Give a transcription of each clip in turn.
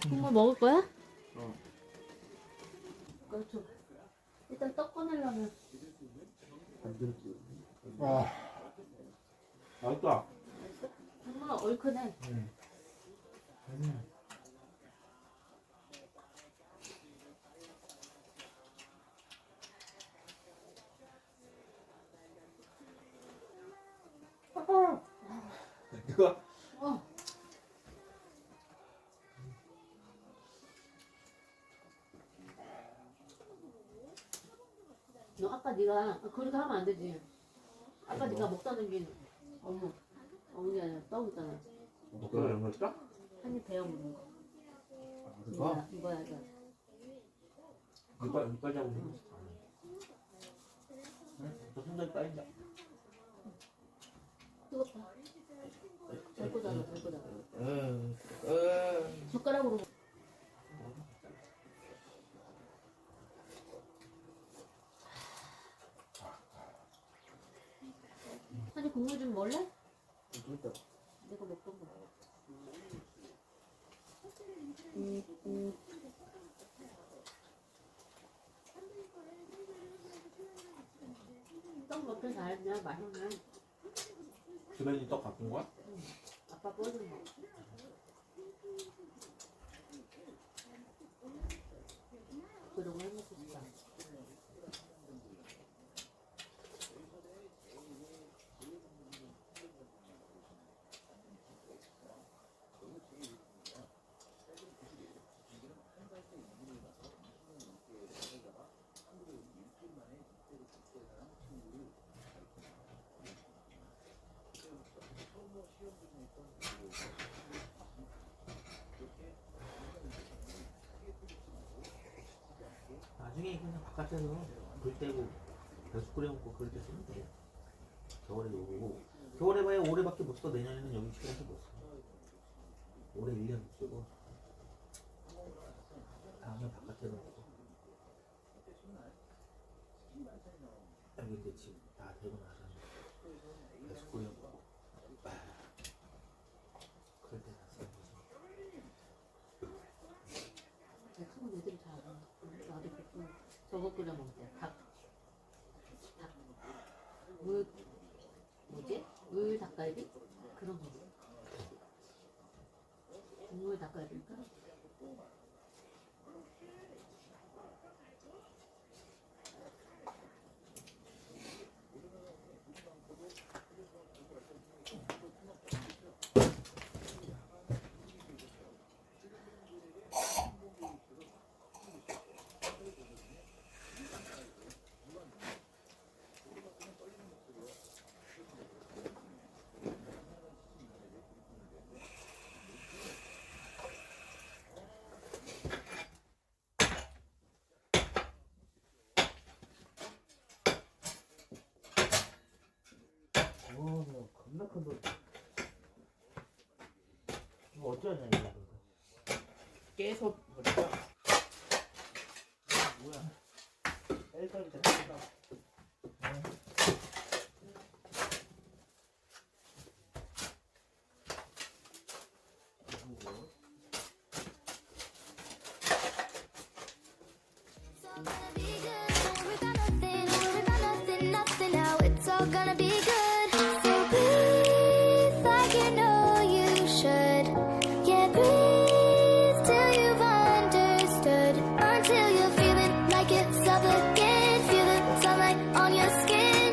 국물 먹을 거야? 어. 그렇죠. 일단 떡 꺼내려면. 와. 맛있다. 맛있어? 국물 얼큰해. 이거 어. 너 아까 네가 그렇게 하면 안 되지. 아까 네가 먹다는 게 어묵이 아니라 떡 있잖아. 먹기로 연결했다? 한입 베어 먹는 거. 그거? 이거야 이거. 여기까지 하고 있는 거. 저 손잡이 따인다. 뜨겁다. 잘 꽂아줘, 잘 꽂아줘. 에. 젓가락으로. 아니 국물 좀 먹을래? 내가 먹던 거. 떡 먹기 잘하면 맛있네. 주변이 떡 바꾼 거야? 아빠 뽀준 거. 그런 거 해먹고 싶다. 나중에 그냥 바깥에서 불 떼고 배수 끓여 먹고 그럴 때 쓰면 돼. 겨울에 오고 겨울에 봐야 올해밖에 못 써. 내년에는 여기 시간에서 못 써. 올해 1년 못 쓰고 다음에 바깥에서 먹고 여기 이제 집 다 되고 나서 배수 끓여 먹고 그럴 때 다 쓰는 거지. 백숙은 애들이 잘 알아. 나도 백숙 저거 끓여 먹대. 닭. 뭐지? 물 닭갈비? 그런 거. 국물 닭갈비인가? 겁나 큰 돌. 이거 어쩌냐 이거. 깨서 버릴까? 뭐야? 엘더리 됐다. Gonna be good, so breathe like you know you should. Yeah, breathe till you've understood. Until you're feeling like yourself again. Feel the sunlight on your skin.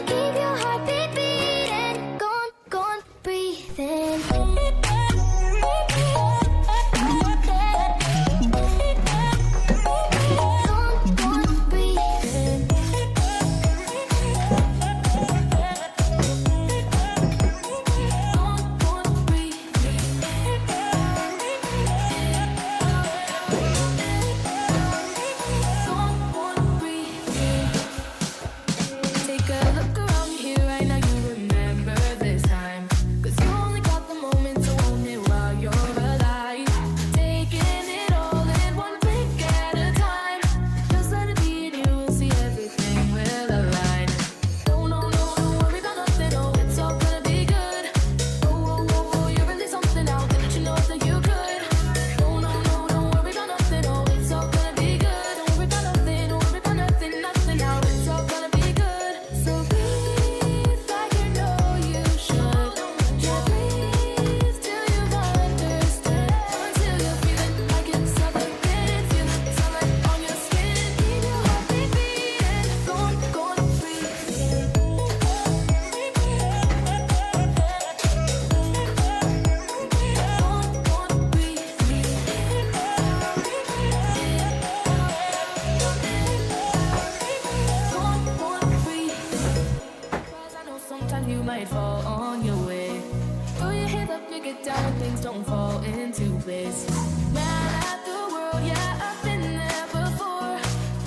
break it down when things don't fall into place. Mad at the world, yeah, I've been there before.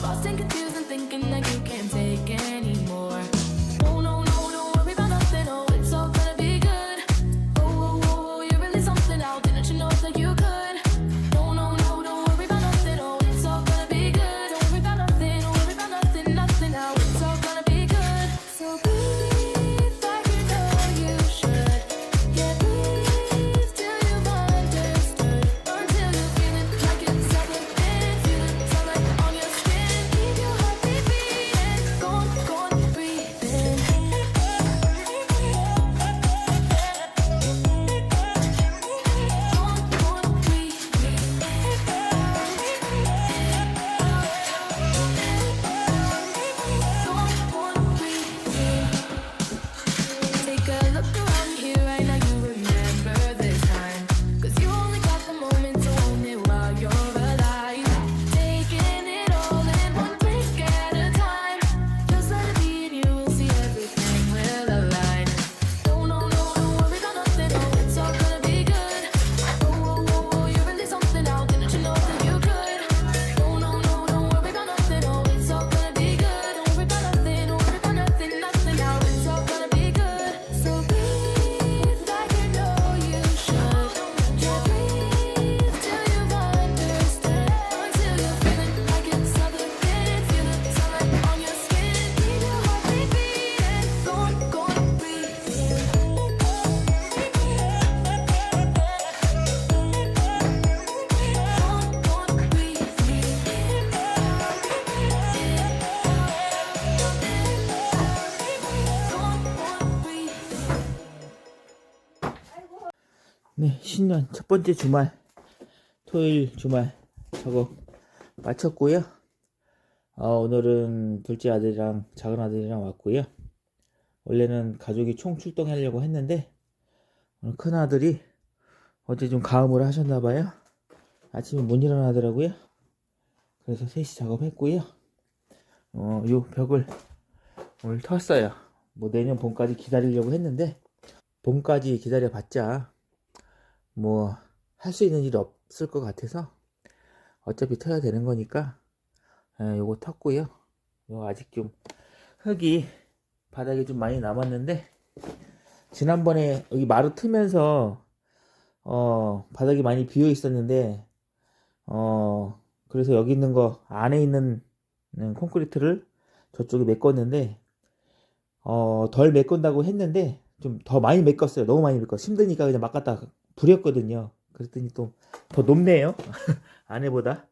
Lost and confused and thinking that you can't take anymore. No, no, no, don't worry about nothing. Oh, it's all gonna be good. Oh, oh, oh, oh, you're really something now. Didn't you know that you could? No, no, no, don't worry about nothing. Oh, it's all gonna be good. Don't worry about nothing. Don't worry about nothing, nothing now. It's all gonna be good. So breathe like you know you should. Yeah, breathe till you've understood. Until you feel it like it's all within. Feel the sunlight on your skin. Keep your heartbeat beating. Go on, breathe in. Go on, breathe in. Take a look around here right now, you remember this time. 'Cause you only got the moment to own it while you're alive. Taking it all in one take at a time. Just let it be and you will see everything will align. No, no, no, don't worry about nothing, oh, it's all gonna be good. Oh, oh, oh, oh, you're really something now, didn't you know that you could? No, no, no, don't worry about nothing, oh, it's all gonna be good. Don't worry about nothing, don't worry about nothing, nothing now, it's all gonna be good. So breathe like you know you should. Yeah, breathe till you've understood. Until you're feeling like it's all within. Feel the sunlight on your skin. Keep your heartbeat beating. Go on, breathe in. Go on, breathe 네, 신년 첫 번째 주말, 토요일 주말 작업 마쳤고요. 오늘은 둘째 아들이랑 작은 아들이랑 왔고요. 원래는 가족이 총 출동하려고 했는데 오늘 큰 아들이 어제 좀 가음을 하셨나봐요. 아침에 못 일어나더라고요. 그래서 3시 작업했고요. 요 벽을 오늘 텄어요. 뭐 내년 봄까지 기다리려고 했는데 봄까지 기다려봤자 뭐 할 수 있는 일이 없을 것 같아서 어차피 터야 되는 거니까 요거 텄고요. 요 아직 좀 흙이 바닥에 좀 많이 남았는데 지난번에 여기 마루 트면서 바닥이 많이 비어 있었는데 그래서 여기 있는 거 안에 있는 콘크리트를 저쪽에 메꿨는데 덜 메꾼다고 했는데 좀 더 많이 메꿨어요. 너무 많이 메꿨어요. 힘드니까 그냥 막 갖다 부렸거든요. 그랬더니 또 더 높네요. 안에보다.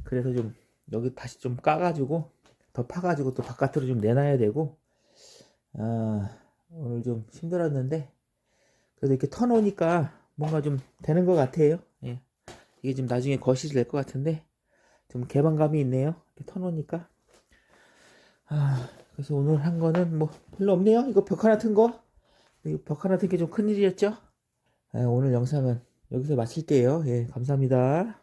그래서 좀 여기 다시 좀 까가지고 더 파가지고 또 바깥으로 좀 내놔야 되고 오늘 좀 힘들었는데 그래도 이렇게 터놓으니까 뭔가 좀 되는 것 같아요. 예. 이게 좀 나중에 거실이 될 것 같은데 좀 개방감이 있네요. 이렇게 터놓으니까. 그래서 오늘 한 거는 뭐 별로 없네요. 이거 벽 하나 튼 거. 이 벽 하나 튼 게 좀 큰일이었죠. 오늘 영상은 여기서 마칠게요. 예, 감사합니다.